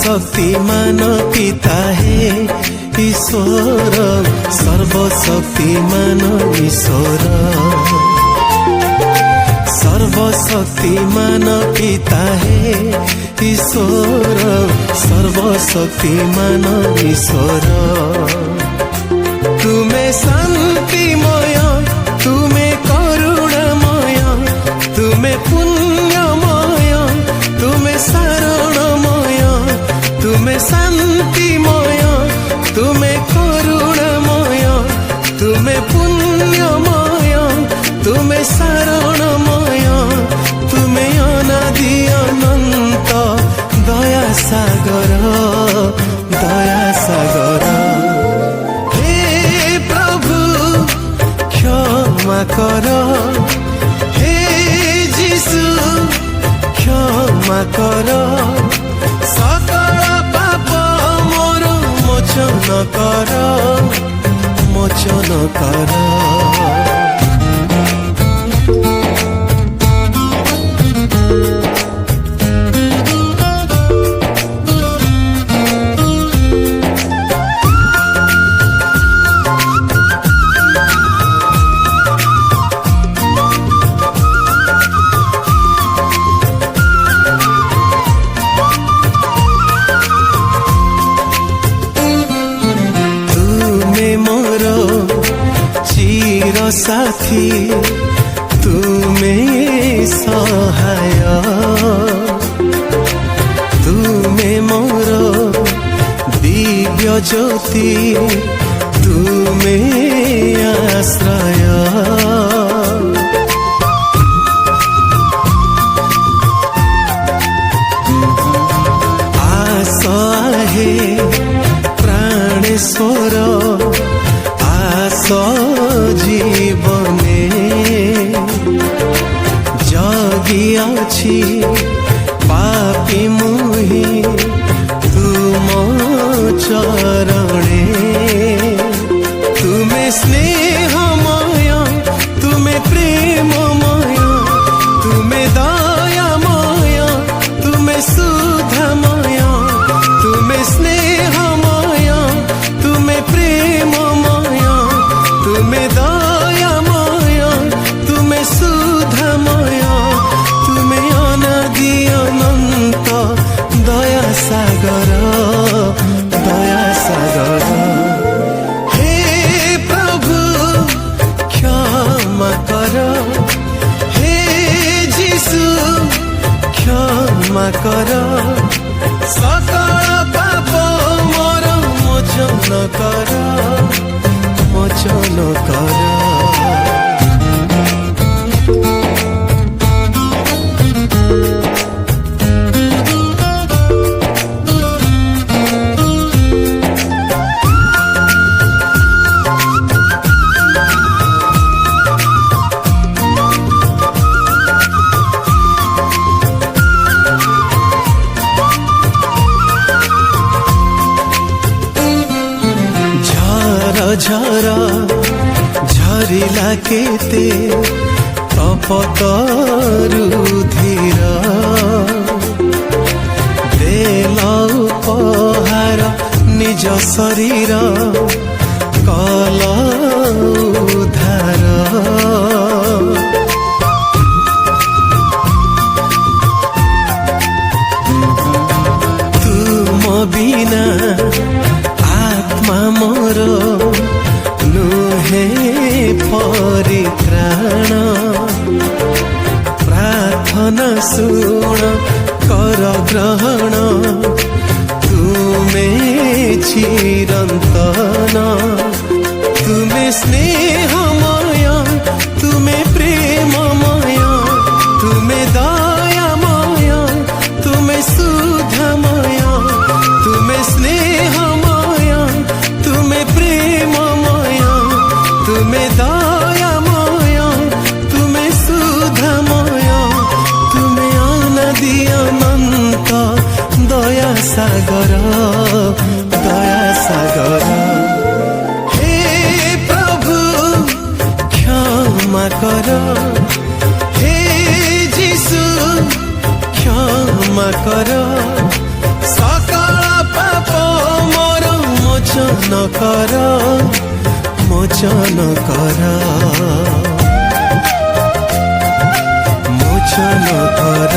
सर्वशक्तिमान पिता हे ईश्वर, सर्वशक्तिमान ईश्वर, सर्वशक्तिमान पिता हे ईश्वर, सर्वशक्तिमान ईश्वर। तुमे शांतिमय, तुमे करुणामय, तुमे पुण्यमय, तुमे शरणमय, तुमे शांतिमय, तुमे करुणामय, तुमे पुण्यमय, तुमे शरणमय, तुमे अनादि अनंत दया सागर, दया सागर। हे प्रभु क्षमा कर, हे जीशु क्षमा कर, सकल पाप मोर मोचन कर, मोचन कर। साथी तुमे सहाय, तुमे मोर दिव्य ज्योति, तुमे आश्रय। आस आहे प्राणेश्वर, आस जीवने जगी अछि पापी मुहि तुम चरणे। तुमे स्नेहमय, तुमे प्रेममय, तुमे दयामय, तुमे सुधामय, तुमे स्नेहमय, तुमे प्रेममय, तुमे दयामय, तुमे सुधामय, तुमे अनादि अनंत दया सागर, दया सागर। हे प्रभु क्षमा कर, हे जीशु क्षमा कर, सकल पाप मोर मोचन कर, मोचन कर। झर झरिला केते तपतरु धीर, देल उपहार निज शरीर कल उद्धार। तुम बिना आत्मा मोर नुहे परित्राण, प्रार्थना सुन कर ग्रहण, तुमे चिरंतन, तुमे स्नेहमय, तुमे प्रेममय, तुमे दयामय, तुमे सुधामय, तुमे स्नेहमय, तुमे प्रेममय, तुमे दयामय, तुमे सुधामय, तुमे अनादि अनंत दया सागर, दया सागर। हे प्रभु क्षमा कर, हे जीशु क्षमा कर, सकल মোচন কর মোচন কর মোচন কর